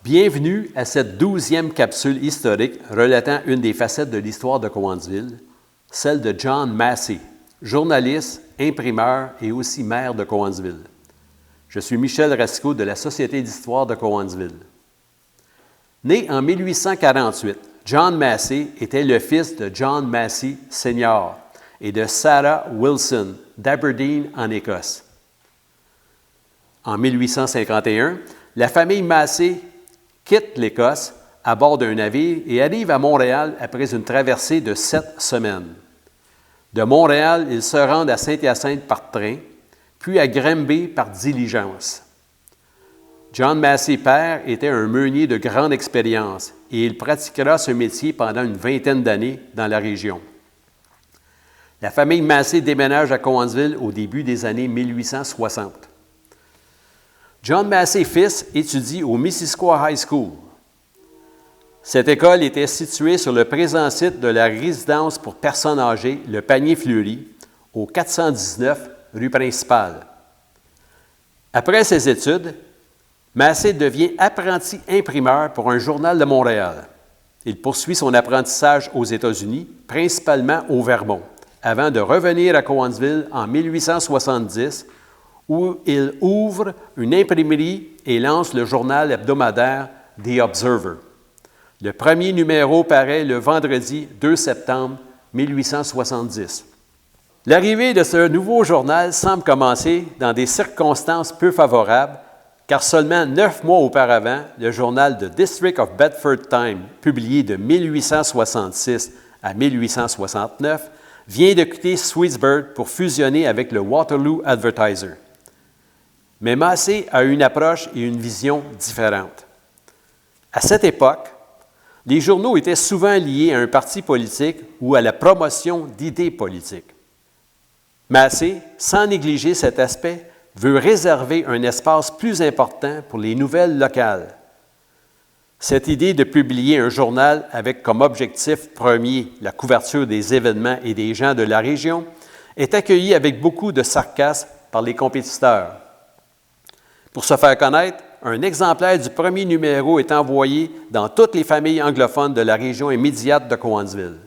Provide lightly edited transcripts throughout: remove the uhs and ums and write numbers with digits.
Bienvenue à cette 12e capsule historique relatant une des facettes de l'histoire de Cowansville, celle de John Massey, journaliste, imprimeur et aussi maire de Cowansville. Je suis Michel Racicot de la Société d'histoire de Cowansville. Né en 1848, John Massey était le fils de John Massey Sr. et de Sarah Wilson d'Aberdeen en Écosse. En 1851, la famille Massey quitte l'Écosse à bord d'un navire et arrive à Montréal après une traversée de 7 semaines. De Montréal, ils se rendent à Saint-Hyacinthe par train, puis à Granby par diligence. John Massey père était un meunier de grande expérience et il pratiquera ce métier pendant une vingtaine d'années dans la région. La famille Massey déménage à Cowansville au début des années 1860. John Massey fils étudie au Missisquoi High School. Cette école était située sur le présent site de la résidence pour personnes âgées, le Panier Fleuri, au 419 rue Principale. Après ses études, Massey devient apprenti imprimeur pour un journal de Montréal. Il poursuit son apprentissage aux États-Unis, principalement au Vermont, avant de revenir à Cowansville en 1870, où il ouvre une imprimerie et lance le journal hebdomadaire The Observer. Le premier numéro paraît le vendredi 2 septembre 1870. L'arrivée de ce nouveau journal semble commencer dans des circonstances peu favorables, car seulement 9 mois auparavant, le journal The District of Bedford Time, publié de 1866 à 1869, vient de quitter Sweetsburg pour fusionner avec le Waterloo Advertiser. Mais Massey a une approche et une vision différentes. À cette époque, les journaux étaient souvent liés à un parti politique ou à la promotion d'idées politiques. Massey, sans négliger cet aspect, veut réserver un espace plus important pour les nouvelles locales. Cette idée de publier un journal avec comme objectif premier la couverture des événements et des gens de la région est accueillie avec beaucoup de sarcasme par les compétiteurs. Pour se faire connaître, un exemplaire du premier numéro est envoyé dans toutes les familles anglophones de la région immédiate de Cowansville.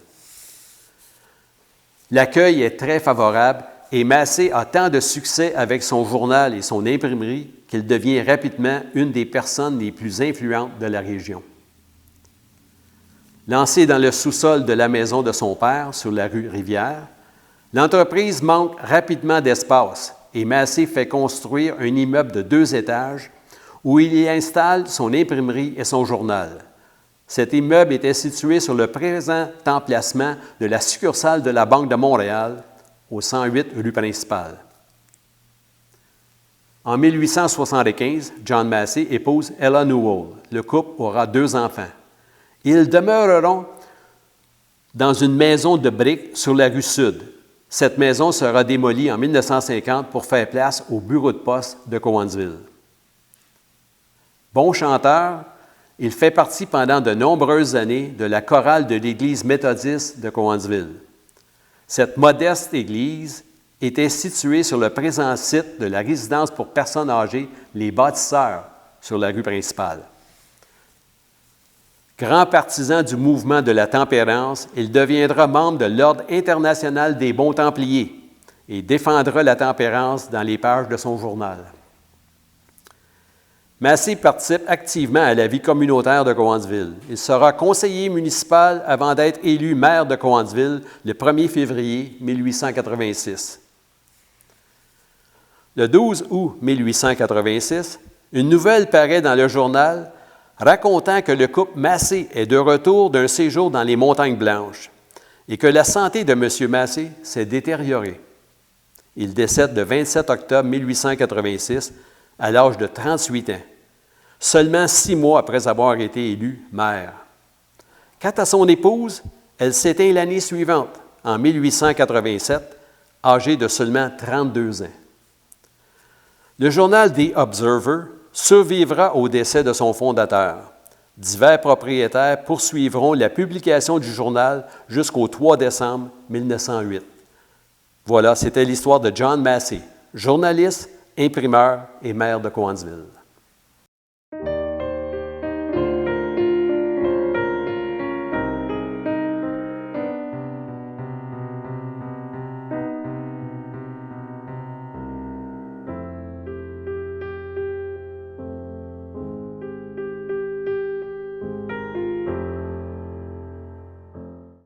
L'accueil est très favorable et Massey a tant de succès avec son journal et son imprimerie qu'il devient rapidement une des personnes les plus influentes de la région. Lancé dans le sous-sol de la maison de son père, sur la rue Rivière, l'entreprise manque rapidement d'espace et Massey fait construire un immeuble de 2 étages où il y installe son imprimerie et son journal. Cet immeuble était situé sur le présent emplacement de la succursale de la Banque de Montréal, au 108 rue Principale. En 1875, John Massey épouse Ella Newell. Le couple aura 2 enfants. Ils demeureront dans une maison de briques sur la rue Sud. Cette maison sera démolie en 1950 pour faire place au bureau de poste de Cowansville. Bon chanteur, il fait partie pendant de nombreuses années de la chorale de l'Église méthodiste de Cowansville. Cette modeste église était située sur le présent site de la résidence pour personnes âgées, les Bâtisseurs, sur la rue Principale. Grand partisan du mouvement de la tempérance, il deviendra membre de l'Ordre international des bons templiers et défendra la tempérance dans les pages de son journal. Massey participe activement à la vie communautaire de Cowansville. Il sera conseiller municipal avant d'être élu maire de Cowansville le 1er février 1886. Le 12 août 1886, une nouvelle paraît dans le journal racontant que le couple Massey est de retour d'un séjour dans les Montagnes Blanches et que la santé de M. Massey s'est détériorée. Il décède le 27 octobre 1886 à l'âge de 38 ans, seulement 6 mois après avoir été élu maire. Quant à son épouse, elle s'éteint l'année suivante, en 1887, âgée de seulement 32 ans. Le journal The Observer survivra au décès de son fondateur. Divers propriétaires poursuivront la publication du journal jusqu'au 3 décembre 1908. Voilà, c'était l'histoire de John Massey, journaliste, imprimeur et maire de Cowansville.